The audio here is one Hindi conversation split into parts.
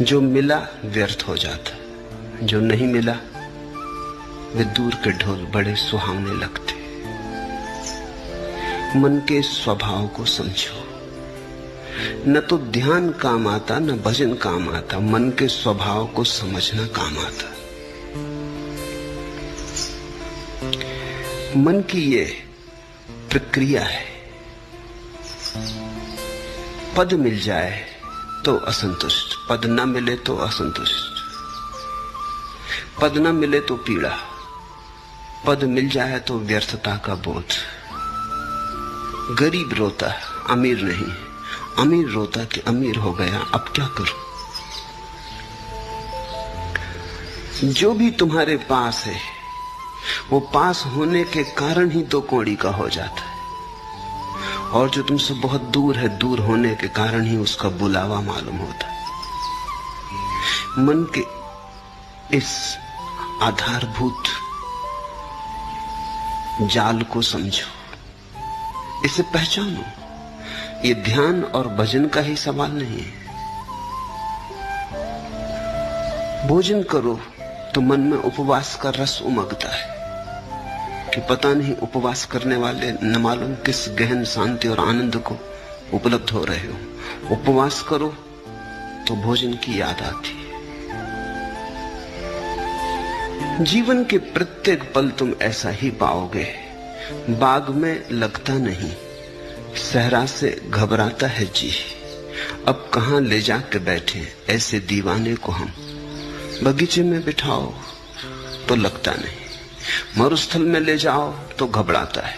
जो मिला व्यर्थ हो जाता, जो नहीं मिला वे दूर के ढोल बड़े सुहावने लगते। मन के स्वभाव को समझो। न तो ध्यान काम आता, न भजन काम आता, मन के स्वभाव को समझना काम आता। मन की ये प्रक्रिया है। पद मिल जाए तो असंतुष्ट, पद न मिले तो असंतुष्ट, पद न मिले तो पीड़ा, पद मिल जाए तो व्यर्थता का बोध। गरीब रोता अमीर नहीं, अमीर रोता कि अमीर हो गया, अब क्या करूं। जो भी तुम्हारे पास है वो पास होने के कारण ही दो कौड़ी का हो जाता है, और जो तुमसे बहुत दूर है, दूर होने के कारण ही उसका बुलावा मालूम होता है। मन के इस आधारभूत जाल को समझो, इसे पहचानो। ये ध्यान और भजन का ही सवाल नहीं है। भोजन करो तो मन में उपवास का रस उमगता है कि पता नहीं उपवास करने वाले न मालूम किस गहन शांति और आनंद को उपलब्ध हो रहे हो। उपवास करो तो भोजन की याद आती है। जीवन के प्रत्येक पल तुम ऐसा ही पाओगे। बाग में लगता नहीं, सहरा से घबराता है जी। अब कहां ले जाके बैठे ऐसे दीवाने को हम। बगीचे में बिठाओ तो लगता नहीं, मरुस्थल में ले जाओ तो घबराता है।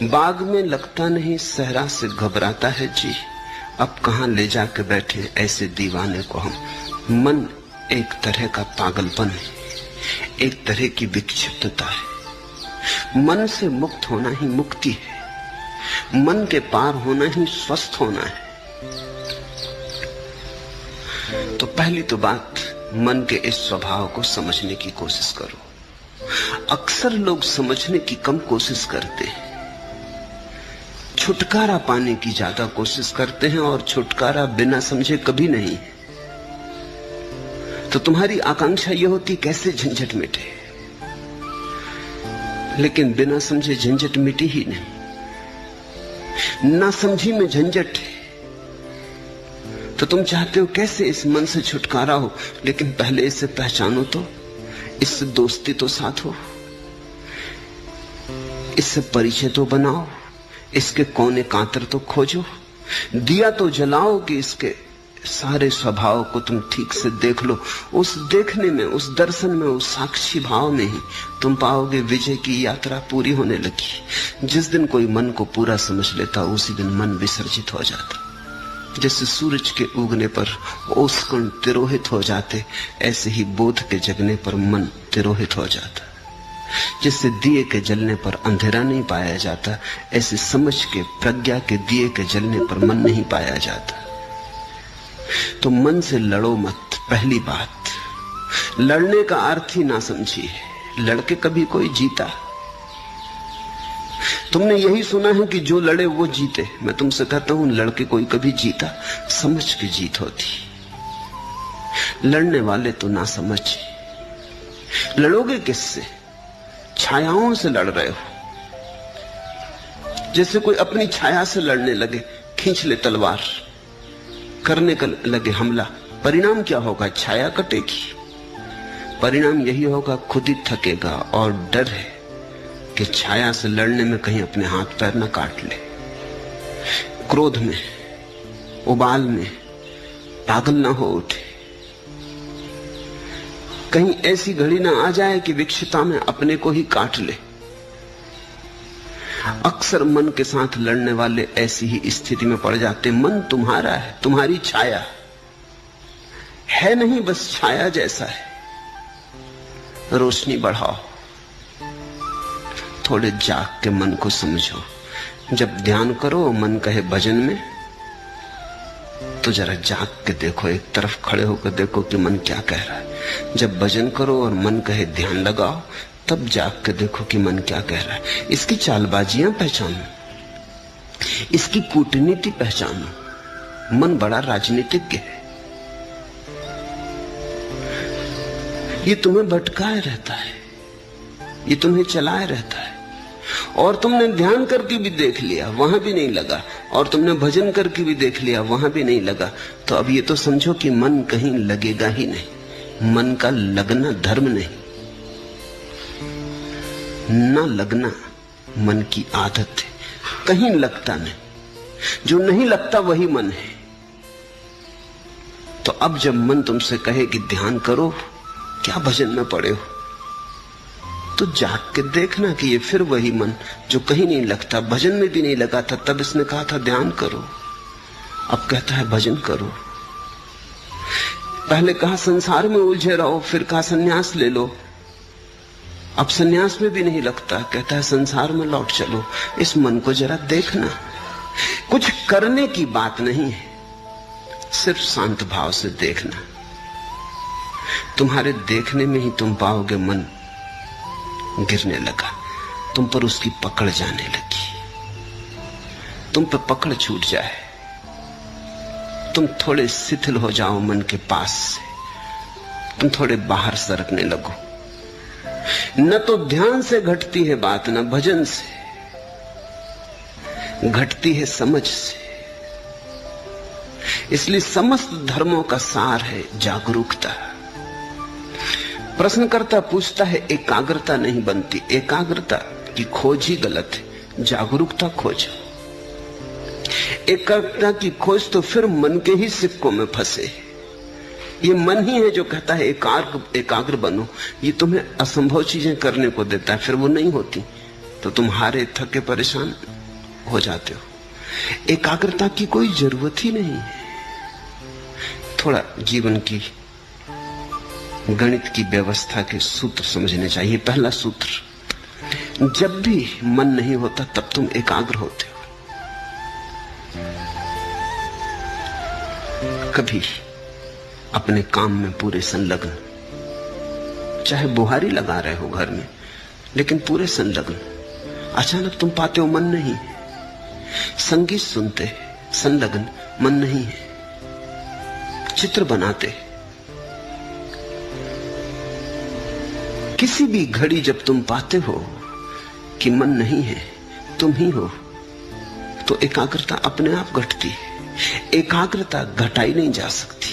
बाग में लगता नहीं, सहरा से घबराता है जी। अब कहां ले जाके बैठे ऐसे दीवाने को हम। मन एक तरह का पागलपन है, एक तरह की विक्षिप्तता है। मन से मुक्त होना ही मुक्ति है, मन के पार होना ही स्वस्थ होना है। तो पहली तो बात, मन के इस स्वभाव को समझने की कोशिश करो। अक्सर लोग समझने की कम कोशिश करते हैं, छुटकारा पाने की ज्यादा कोशिश करते हैं, और छुटकारा बिना समझे कभी नहीं। तो तुम्हारी आकांक्षा यह होती कैसे झंझट मिटे, लेकिन बिना समझे झंझट मिटी ही नहीं। ना समझी में झंझट है, तो तुम चाहते हो कैसे इस मन से छुटकारा हो, लेकिन पहले इसे पहचानो तो, इससे दोस्ती तो साथ हो, इससे परिचय तो बनाओ, इसके कोने कांतर तो खोजो, दिया तो जलाओ कि इसके सारे स्वभाव को तुम ठीक से देख लो। उस देखने में, उस दर्शन में, उस साक्षी भाव में ही तुम पाओगे विजय की यात्रा पूरी होने लगी। जिस दिन कोई मन को पूरा समझ लेता, उसी दिन मन विसर्जित हो जाता। जैसे सूरज के उगने पर ओसकण तिरोहित हो जाते, ऐसे ही बोध के जगने पर मन तिरोहित हो जाता। जैसे दिए के जलने पर अंधेरा नहीं पाया जाता, ऐसे समझ के, प्रज्ञा के दिए के जलने पर मन नहीं पाया जाता। तो मन से लड़ो मत। पहली बात, लड़ने का अर्थ ही ना समझिए। लड़के कभी कोई जीता? तुमने यही सुना है कि जो लड़े वो जीते। मैं तुमसे कहता हूं, लड़के कोई कभी जीता? समझ के जीत होती। लड़ने वाले तो ना समझे। लड़ोगे किससे? छायाओं से लड़ रहे हो। जैसे कोई अपनी छाया से लड़ने लगे, खींच ले तलवार, करने का लगे हमला। परिणाम क्या होगा? छाया कटेगी। परिणाम यही होगा, खुद ही थकेगा। और डर है कि छाया से लड़ने में कहीं अपने हाथ पैर न काट ले। क्रोध में, उबाल में पागल ना हो उठे। कहीं ऐसी घड़ी ना आ जाए कि विक्षिप्तता में अपने को ही काट ले। अक्सर मन के साथ लड़ने वाले ऐसी ही स्थिति में पड़ जाते। मन तुम्हारा है, तुम्हारी छाया है नहीं, बस छाया जैसा है। रोशनी बढ़ाओ, थोड़े जाग के मन को समझो। जब ध्यान करो, मन कहे भजन में, तो जरा जाग के देखो, एक तरफ खड़े होकर देखो कि मन क्या कह रहा है। जब भजन करो और मन कहे ध्यान लगाओ, तब जाग के देखो कि मन क्या कह रहा है। इसकी चालबाजियां पहचानो, इसकी कूटनीति पहचानो। मन बड़ा राजनीतिज्ञ है। ये तुम्हें भटकाए रहता है, ये तुम्हें चलाए रहता है। और तुमने ध्यान करके भी देख लिया, वहां भी नहीं लगा, और तुमने भजन करके भी देख लिया, वहां भी नहीं लगा। तो अब ये तो समझो कि मन कहीं लगेगा ही नहीं। मन का लगना धर्म नहीं, ना लगना मन की आदत है। कहीं लगता नहीं, जो नहीं लगता वही मन है। तो अब जब मन तुमसे कहे कि ध्यान करो, क्या भजन में पड़े हो, तो जाग के देखना कि ये फिर वही मन जो कहीं नहीं लगता, भजन में भी नहीं लगा था। तब इसने कहा था ध्यान करो, अब कहता है भजन करो। पहले कहा संसार में उलझे रहो, फिर कहा सन्यास ले लो। अब सन्यास में भी नहीं लगता, कहता है संसार में लौट चलो। इस मन को जरा देखना। कुछ करने की बात नहीं है, सिर्फ शांत भाव से देखना। तुम्हारे देखने में ही तुम पाओगे मन गिरने लगा, तुम पर उसकी पकड़ जाने लगी। तुम पर पकड़ छूट जाए, तुम थोड़े शिथिल हो जाओ मन के पास से, तुम थोड़े बाहर सरकने लगो। न तो ध्यान से घटती है बात, न भजन से घटती है, समझ से। इसलिए समस्त धर्मों का सार है जागरूकता। प्रश्नकर्ता पूछता है एकाग्रता नहीं बनती, एकाग्रता की खोज ही गलत है, जागरूकता खोज। एकाग्रता की खोज तो फिर मन के ही सिक्कों में फंसे। ये मन ही है जो कहता है एकाग्र बनो। ये तुम्हें असंभव चीजें करने को देता है, फिर वो नहीं होती तो तुम हारे थके परेशान हो जाते हो। एकाग्रता की कोई जरूरत ही नहीं है। थोड़ा जीवन की गणित की व्यवस्था के सूत्र समझने चाहिए। पहला सूत्र, जब भी मन नहीं होता तब तुम एकाग्र होते हो। कभी अपने काम में पूरे संलग्न, चाहे बुहारी लगा रहे हो घर में, लेकिन पूरे संलग्न, अचानक तुम पाते हो मन नहीं है। संगीत सुनते संलग्न, मन नहीं है। चित्र बनाते, किसी भी घड़ी जब तुम पाते हो कि मन नहीं है, तुम ही हो, तो एकाग्रता अपने आप घटती है। एकाग्रता घटाई नहीं जा सकती।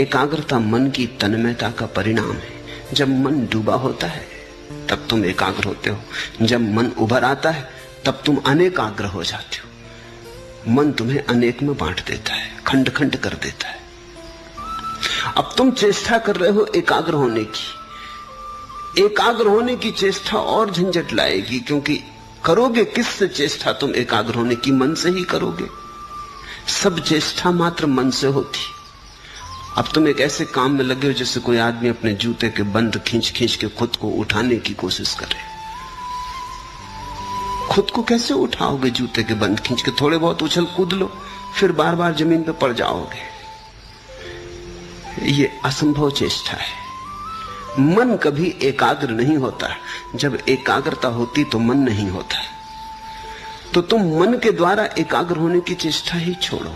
एकाग्रता मन की तन्मयता का परिणाम है। जब मन डूबा होता है तब तुम एकाग्र होते हो, जब मन उभर आता है तब तुम अनेकाग्र हो जाते हो। मन तुम्हें अनेक में बांट देता है, खंड खंड कर देता है। अब तुम चेष्टा कर रहे हो एकाग्र होने की। एकाग्र होने की चेष्टा और झंझट लाएगी, क्योंकि करोगे किससे चेष्टा तुम एकाग्र होने की? मन से ही करोगे। सब चेष्टा मात्र मन से होती। अब तुम एक ऐसे काम में लगे हो जैसे कोई आदमी अपने जूते के बंद खींच खींच के खुद को उठाने की कोशिश करे। खुद को कैसे उठाओगे? जूते के बंद खींच के थोड़े बहुत उछल कूद लो, फिर बार बार जमीन पर पड़ जाओगे। ये असंभव चेष्टा है। मन कभी एकाग्र नहीं होता। जब एकाग्रता होती तो मन नहीं होता। तो तुम मन के द्वारा एकाग्र होने की चेष्टा ही छोड़ो।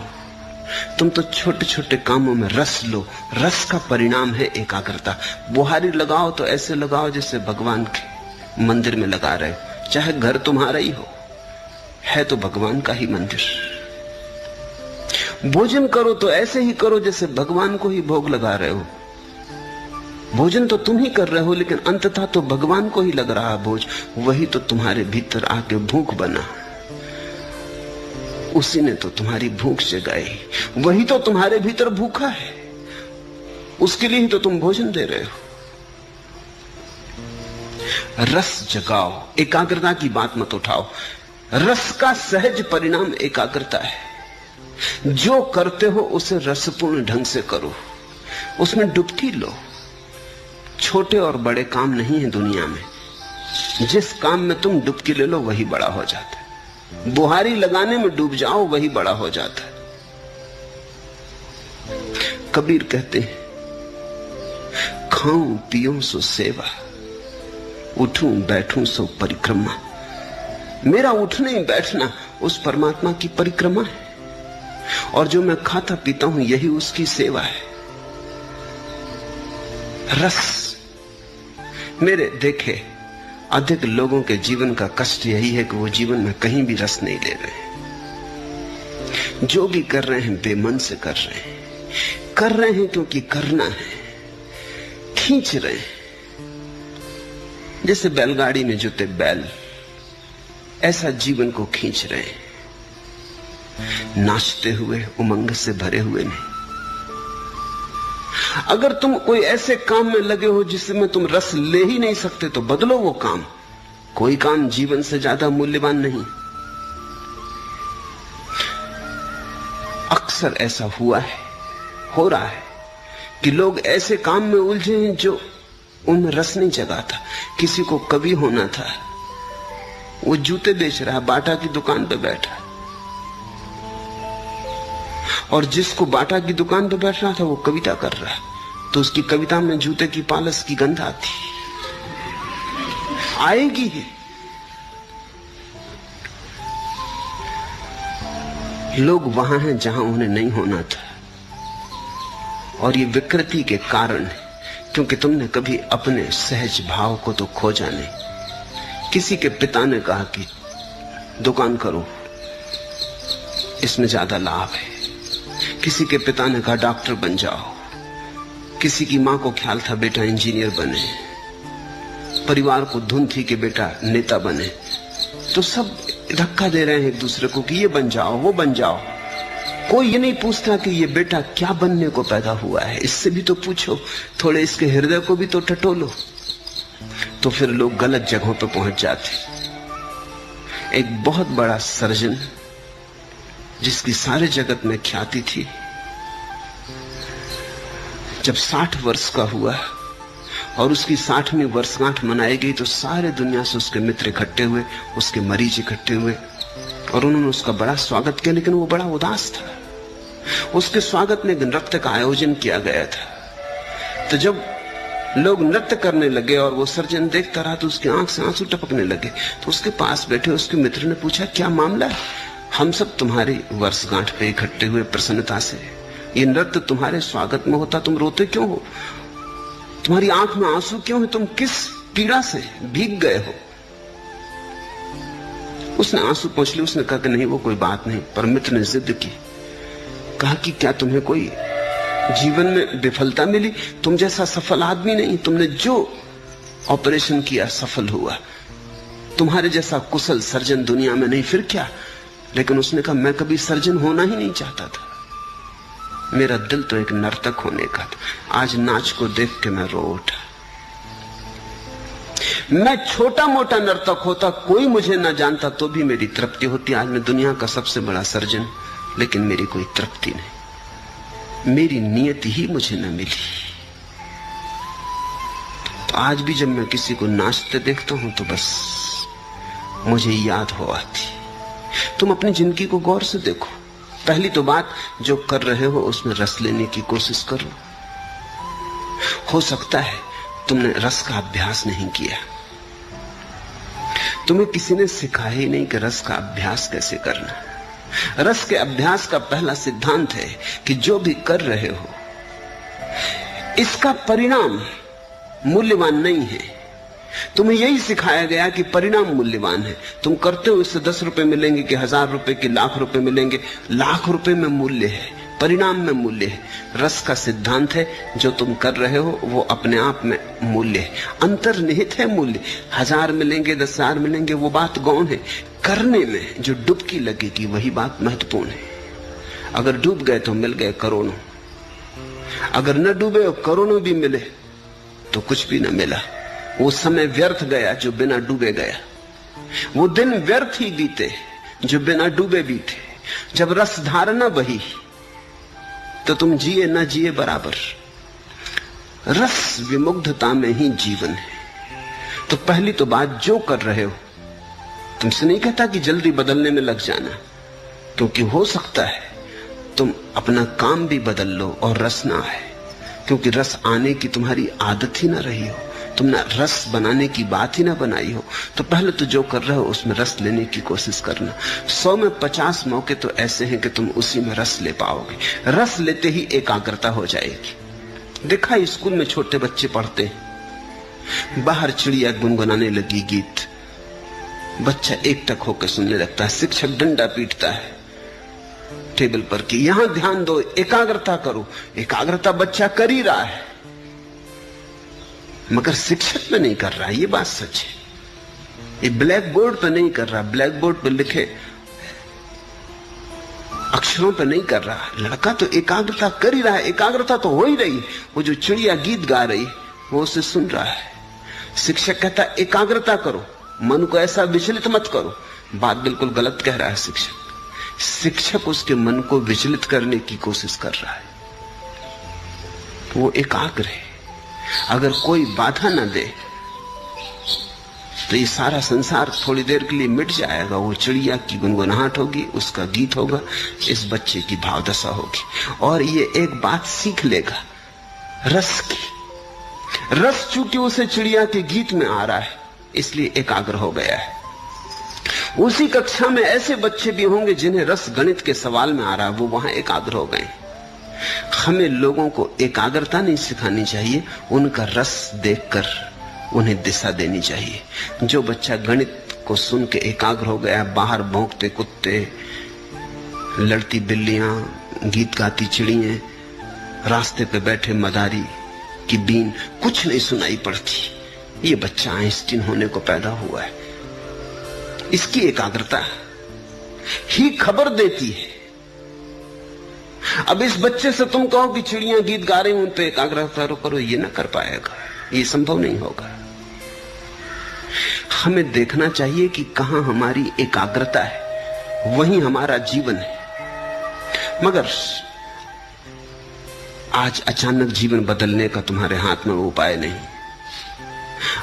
तुम तो छोटे छोटे कामों में रस लो। रस का परिणाम है एकाग्रता। बुहारी लगाओ तो ऐसे लगाओ जैसे भगवान के मंदिर में लगा रहे हो, चाहे घर तुम्हारा ही हो, है तो भगवान का ही मंदिर। भोजन करो तो ऐसे ही करो जैसे भगवान को ही भोग लगा रहे हो। भोजन तो तुम ही कर रहे हो, लेकिन अंततः तो भगवान को ही लग रहा भोज। वही तो तुम्हारे भीतर आके भूख बना, उसी ने तो तुम्हारी भूख जगाई। वही तो तुम्हारे भीतर भूखा है, उसके लिए ही तो तुम भोजन दे रहे हो। रस जगाओ, एकाग्रता की बात मत उठाओ। रस का सहज परिणाम एकाग्रता है। जो करते हो उसे रसपूर्ण ढंग से करो, उसमें डुबकी लो। छोटे और बड़े काम नहीं है दुनिया में। जिस काम में तुम डुबकी ले लो वही बड़ा हो जाता है। बुहारी लगाने में डूब जाओ, वही बड़ा हो जाता है। कबीर कहते हैं, खाऊं पीऊं सो सेवा, उठूं बैठूं सो परिक्रमा। मेरा उठना ही बैठना उस परमात्मा की परिक्रमा है, और जो मैं खाता पीता हूं यही उसकी सेवा है। रस। मेरे देखे अधिक लोगों के जीवन का कष्ट यही है कि वो जीवन में कहीं भी रस नहीं ले रहे। जो भी कर रहे हैं बेमन से कर रहे हैं, कर रहे हैं क्योंकि करना है, खींच रहे हैं। जैसे बैलगाड़ी में जुते बैल, ऐसा जीवन को खींच रहे हैं, नाचते हुए, उमंग से भरे हुए नहीं। अगर तुम कोई ऐसे काम में लगे हो जिसमें तुम रस ले ही नहीं सकते तो बदलो वो काम। कोई काम जीवन से ज्यादा मूल्यवान नहीं। अक्सर ऐसा हुआ है, हो रहा है कि लोग ऐसे काम में उलझे हैं जो उनमें रस नहीं जगाता। किसी को कवि होना था, वो जूते बेच रहा है, बाटा की दुकान पे बैठा है, और जिसको बाटा की दुकान पे बैठ रहा था वो कविता कर रहा है, तो उसकी कविता में जूते की पालस की गंध आती आएगी ही। लोग वहां हैं जहां उन्हें नहीं होना था, और ये विकृति के कारण है क्योंकि तुमने कभी अपने सहज भाव को तो खोजा नहीं। किसी के पिता ने कहा कि दुकान करो, इसमें ज्यादा लाभ है। किसी के पिता ने कहा डॉक्टर बन जाओ। किसी की मां को ख्याल था बेटा इंजीनियर बने। परिवार को धुन थी कि बेटा नेता बने। तो सब धक्का दे रहे हैं एक दूसरे को कि ये बन जाओ, वो बन जाओ। कोई ये नहीं पूछता कि ये बेटा क्या बनने को पैदा हुआ है। इससे भी तो पूछो, थोड़े इसके हृदय को भी तो टटोलो। तो फिर लोग गलत जगहों पर पहुंच जाते। एक बहुत बड़ा सर्जन जिसकी सारे जगत में ख्याति थी, जब 60 वर्ष का हुआ और उसकी 60वीं वर्षगांठ मनाई गई तो सारे दुनिया से उसके मित्र इकट्ठे हुए, उसके मरीज इकट्ठे हुए, और उन्होंने उसका बड़ा स्वागत किया। लेकिन वो बड़ा उदास था। उसके स्वागत में नृत्य का आयोजन किया गया था। तो जब लोग नृत्य करने लगे और वो सर्जन देखता रहा तो उसकी आंख से आंसू टपकने लगे। तो उसके पास बैठे उसके मित्र ने पूछा, क्या मामला है? हम सब तुम्हारी वर्षगांठ पे इकट्ठे हुए प्रसन्नता से, ये नृत्य तुम्हारे स्वागत में होता, तुम रोते क्यों हो? तुम्हारी आंख में आंसू क्यों है? तुम किस पीड़ा से भीग गए हो? उसने आंसू पोंछ लिए। उसने कहा कि नहीं, वो कोई बात नहीं। पर मित्र ने जिद की, कहा कि क्या तुम्हें कोई जीवन में विफलता मिली? तुम जैसा सफल आदमी नहीं, तुमने जो ऑपरेशन किया सफल हुआ। तुम्हारे जैसा कुशल सर्जन दुनिया में नहीं, फिर क्या? लेकिन उसने कहा, मैं कभी सर्जन होना ही नहीं चाहता था। मेरा दिल तो एक नर्तक होने का था। आज नाच को देख के मैं रो उठा। मैं छोटा मोटा नर्तक होता, कोई मुझे ना जानता तो भी मेरी तृप्ति होती। आज मैं दुनिया का सबसे बड़ा सर्जन, लेकिन मेरी कोई तृप्ति नहीं। मेरी नियति ही मुझे न मिली। तो आज भी जब मैं किसी को नाचते देखता हूं तो बस मुझे याद हो आती। तुम अपनी जिंदगी को गौर से देखो। पहली तो बात, जो कर रहे हो उसमें रस लेने की कोशिश करो। हो सकता है तुमने रस का अभ्यास नहीं किया, तुम्हें किसी ने सिखाया ही नहीं कि रस का अभ्यास कैसे करना। रस के अभ्यास का पहला सिद्धांत है कि जो भी कर रहे हो इसका परिणाम मूल्यवान नहीं है। तुम्हें यही सिखाया गया कि परिणाम मूल्यवान है। तुम करते हो, इससे 10 रुपए मिलेंगे कि 1000 रुपए कि लाख रुपए मिलेंगे। लाख रुपए में मूल्य है, परिणाम में मूल्य है। रस का सिद्धांत है जो तुम कर रहे हो वो अपने आप में मूल्य है, अंतर्निहित है मूल्य। 1000 मिलेंगे 10,000 मिलेंगे वो बात गौण है। करने में जो डुबकी लगेगी वही बात महत्वपूर्ण है। अगर डूब गए तो मिल गए करोड़ों, अगर न डूबे और करोड़ों भी मिले तो कुछ भी न मिला। वो समय व्यर्थ गया जो बिना डूबे गया। वो दिन व्यर्थ ही बीते जो बिना डूबे बीते। जब रस धारणा बही तो तुम जिए न जिए बराबर। रस विमुग्धता में ही जीवन है। तो पहली तो बात, जो कर रहे हो, तुमसे नहीं कहता कि जल्दी बदलने में लग जाना, क्योंकि हो सकता है तुम अपना काम भी बदल लो और रस ना है, क्योंकि रस आने की तुम्हारी आदत ही ना रही हो, तुमने रस बनाने की बात ही ना बनाई हो। तो पहले तो जो कर रहे हो उसमें रस लेने की कोशिश करना। 100 में 50 मौके तो ऐसे हैं कि तुम उसी में रस ले पाओगे। रस लेते ही एकाग्रता हो जाएगी। देखा स्कूल में छोटे बच्चे पढ़ते हैं, बाहर चिड़िया गुनगुनाने लगी गीत, बच्चा एकटक होकर सुनने लगता है। शिक्षक डंडा पीटता है टेबल पर कि यहां ध्यान दो, एकाग्रता करो। एकाग्रता बच्चा कर ही रहा है, मगर शिक्षक पे नहीं कर रहा, ये बात सच है। ये ब्लैक बोर्ड पे नहीं कर रहा, ब्लैक बोर्ड पे लिखे अक्षरों पे नहीं कर रहा। लड़का तो एकाग्रता कर ही रहा है, एकाग्रता तो हो ही रही है। वो जो चिड़िया गीत गा रही है वो उसे सुन रहा है। शिक्षक कहता है एकाग्रता करो, मन को ऐसा विचलित मत करो। बात बिल्कुल गलत कह रहा है शिक्षक। शिक्षक उसके मन को विचलित करने की कोशिश कर रहा है। वो एकाग्र है। अगर कोई बाधा न दे तो ये सारा संसार थोड़ी देर के लिए मिट जाएगा। वो चिड़िया की गुनगुनाहट होगी, उसका गीत होगा, इस बच्चे की भावदशा होगी, और ये एक बात सीख लेगा रस की। रस चूंकि उसे चिड़िया के गीत में आ रहा है इसलिए एकाग्र हो गया है। उसी कक्षा में ऐसे बच्चे भी होंगे जिन्हें रस गणित के सवाल में आ रहा है, वो वहां एकाग्र हो गए। हमें लोगों को एकाग्रता नहीं सिखानी चाहिए, उनका रस देखकर उन्हें दिशा देनी चाहिए। जो बच्चा गणित को सुन के एकाग्र हो गया, बाहर भौंकते कुत्ते, लड़ती बिल्लियां, गीत गाती चिड़ियां, रास्ते पे बैठे मदारी की बीन कुछ नहीं सुनाई पड़ती, ये बच्चा आइंस्टीन होने को पैदा हुआ है। इसकी एकाग्रता ही खबर देती है। अब इस बच्चे से तुम कहो कि चिड़ियां गीत गा रही उन पे एकाग्रता करो, ये ना कर पाएगा, ये संभव नहीं होगा। हमें देखना चाहिए कि कहां हमारी एकाग्रता है, वहीं हमारा जीवन है। मगर आज अचानक जीवन बदलने का तुम्हारे हाथ में उपाय नहीं।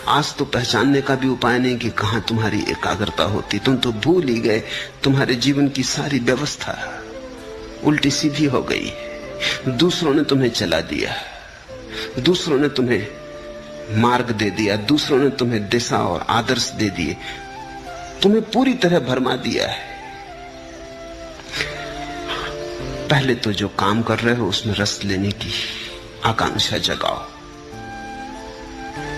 आज तो पहचानने का भी उपाय नहीं कि कहां तुम्हारी एकाग्रता होती। तुम तो भूल ही गए, तुम्हारे जीवन की सारी व्यवस्था उल्टी सीधी हो गई। दूसरों ने तुम्हें चला दिया, दूसरों ने तुम्हें मार्ग दे दिया, दूसरों ने तुम्हें दिशा और आदर्श दे दिए, तुम्हें पूरी तरह भरमा दिया है। पहले तो जो काम कर रहे हो उसमें रस लेने की आकांक्षा जगाओ।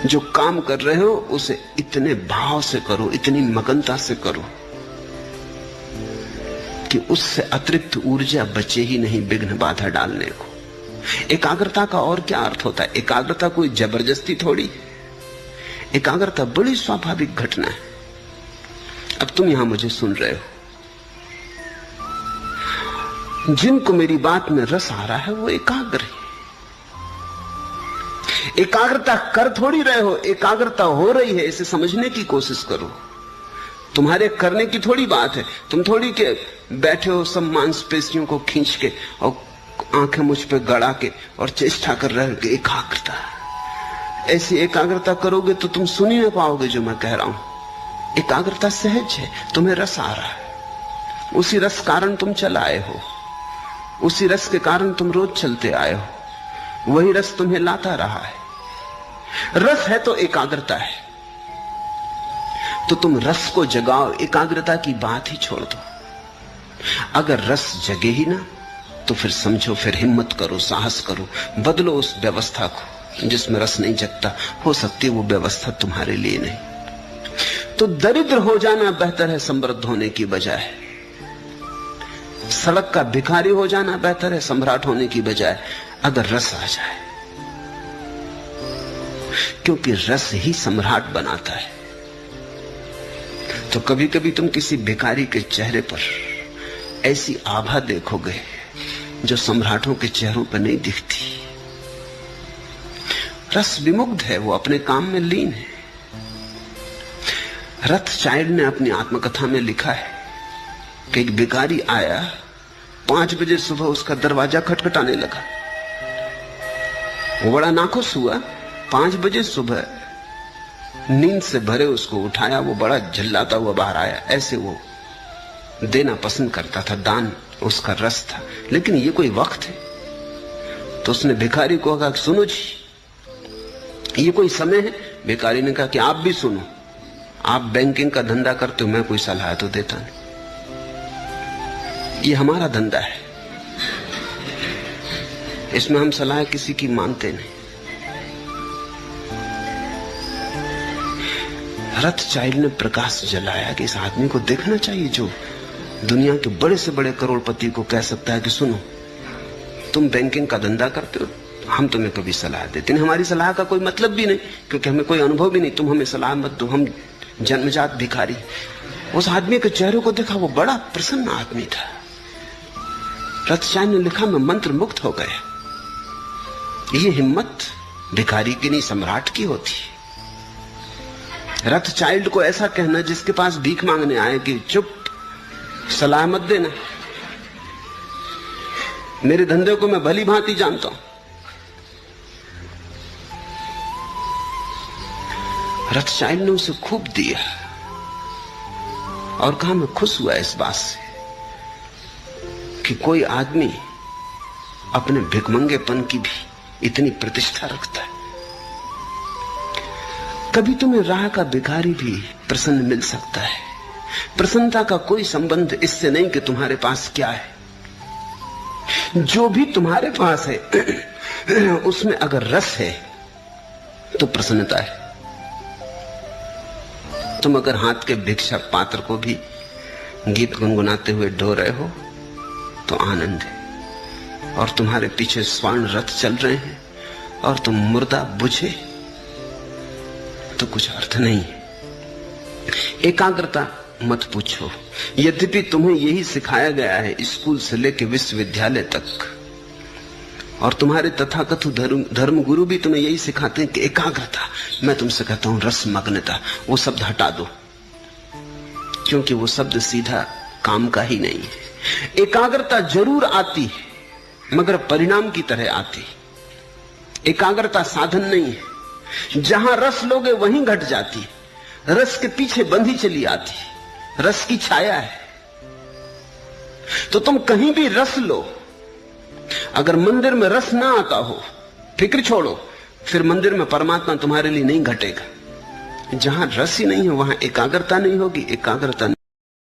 जो काम कर रहे हो उसे इतने भाव से करो, इतनी मगनता से करो कि उससे अतिरिक्त ऊर्जा बचे ही नहीं विघ्न बाधा डालने को। एकाग्रता का और क्या अर्थ होता है? एकाग्रता कोई जबरदस्ती थोड़ी, एकाग्रता बड़ी स्वाभाविक घटना है। अब तुम यहां मुझे सुन रहे हो, जिनको मेरी बात में रस आ रहा है वो एकाग्र है। एकाग्रता कर थोड़ी रहे हो, एकाग्रता हो रही है, इसे समझने की कोशिश करो। तुम्हारे करने की थोड़ी बात है। तुम थोड़ी के बैठे हो सब मांसपेशियों को खींच के और आंखें मुझ पे गड़ा के और चेष्टा कर रहे हो कि एकाग्रता। ऐसी एकाग्रता करोगे तो तुम सुन ही ना पाओगे जो मैं कह रहा हूं। एकाग्रता सहज है, तुम्हें रस आ रहा है, उसी रस कारण तुम चल आए हो, उसी रस के कारण तुम रोज चलते आए हो, वही रस तुम्हें लाता रहा है। रस है तो एकाग्रता है, तो तुम रस को जगाओ, एकाग्रता की बात ही छोड़ दो। अगर रस जगे ही ना तो फिर समझो, फिर हिम्मत करो, साहस करो, बदलो उस व्यवस्था को जिसमें रस नहीं जगता। हो सकती है वो व्यवस्था तुम्हारे लिए नहीं। तो दरिद्र हो जाना बेहतर है समृद्ध होने की बजाय। सड़क का भिखारी हो जाना बेहतर है सम्राट होने की बजाय, अगर रस आ जाए, क्योंकि रस ही सम्राट बनाता है। तो कभी कभी तुम किसी भिखारी के चेहरे पर ऐसी आभा देखोगे जो सम्राटों के चेहरों पर नहीं दिखती। रस विमुग्ध है, वो अपने काम में लीन है। रथचाइल्ड ने अपनी आत्मकथा में लिखा है कि एक भिखारी आया, 5 बजे सुबह उसका दरवाजा खटखटाने लगा। वो बड़ा नाखुश हुआ। 5 बजे सुबह नींद से भरे उसको उठाया, वो बड़ा झल्लाता हुआ बाहर आया। ऐसे वो देना पसंद करता था, दान उसका रस था। लेकिन ये कोई वक्त है? तो उसने भिखारी को कहा, सुनो जी, ये कोई समय है? भिखारी ने कहा कि आप भी सुनो, आप बैंकिंग का धंधा करते हो, मैं कोई सलाह तो देता नहीं, ये हमारा धंधा है। इसमें हम सलाह किसी की मानते नहीं। रथचाइल्ड ने प्रकाश जलाया कि इस आदमी को देखना चाहिए जो दुनिया के बड़े से बड़े करोड़पति को कह सकता है कि सुनो, तुम बैंकिंग का धंधा करते हो, हम तुम्हें कभी सलाह देते नहीं, हमारी सलाह का कोई मतलब भी नहीं क्योंकि हमें कोई अनुभव भी नहीं, तुम हमें सलाह मत दो, हम जन्मजात भिखारी। उस आदमी के चेहरे को देखा, वो बड़ा प्रसन्न आदमी था। रथचाइल्ड ने लिखा, मैं मंत्र मुक्त हो गया। ये हिम्मत भिखारी की नहीं, सम्राट की होती। रथचाइल्ड को ऐसा कहना जिसके पास भीख मांगने आए कि चुप, सलाह मत देना, मेरे धंधे को मैं भली भांति जानता हूं। रथचाइल्ड ने उसे खूब दिया और कहा, मैं खुश हुआ इस बात से कि कोई आदमी अपने भिखमंगेपन की भी इतनी प्रतिष्ठा रखता है। कभी तुम्हें राह का भिखारी भी प्रसन्न मिल सकता है। प्रसन्नता का कोई संबंध इससे नहीं कि तुम्हारे पास क्या है। जो भी तुम्हारे पास है उसमें अगर रस है तो प्रसन्नता है। तुम अगर हाथ के भिक्षा पात्र को भी गीत गुनगुनाते हुए ढो रहे हो तो आनंद है, और तुम्हारे पीछे स्वर्ण रथ चल रहे हैं और तुम मुर्दा बुझे तो कुछ अर्थ नहीं है। एकाग्रता मत पूछो, यद्यपि तुम्हें यही सिखाया गया है स्कूल से लेकर विश्वविद्यालय तक, और तुम्हारे तथाकथित धर्मगुरु भी तुम्हें यही सिखाते हैं कि एकाग्रता। मैं तुमसे कहता हूं रसमग्नता, वो शब्द हटा दो, क्योंकि वो शब्द सीधा काम का ही नहीं है। एकाग्रता जरूर आती है मगर परिणाम की तरह आती। एकाग्रता साधन नहीं है। जहां रस लोगे वहीं घट जाती, रस के पीछे बंधी चली आती, रस की छाया है। तो तुम कहीं भी रस लो, अगर मंदिर में रस ना आता हो, फिक्र छोड़ो, फिर मंदिर में परमात्मा तुम्हारे लिए नहीं घटेगा। जहां रस ही नहीं है वहां एकाग्रता नहीं होगी, एकाग्रता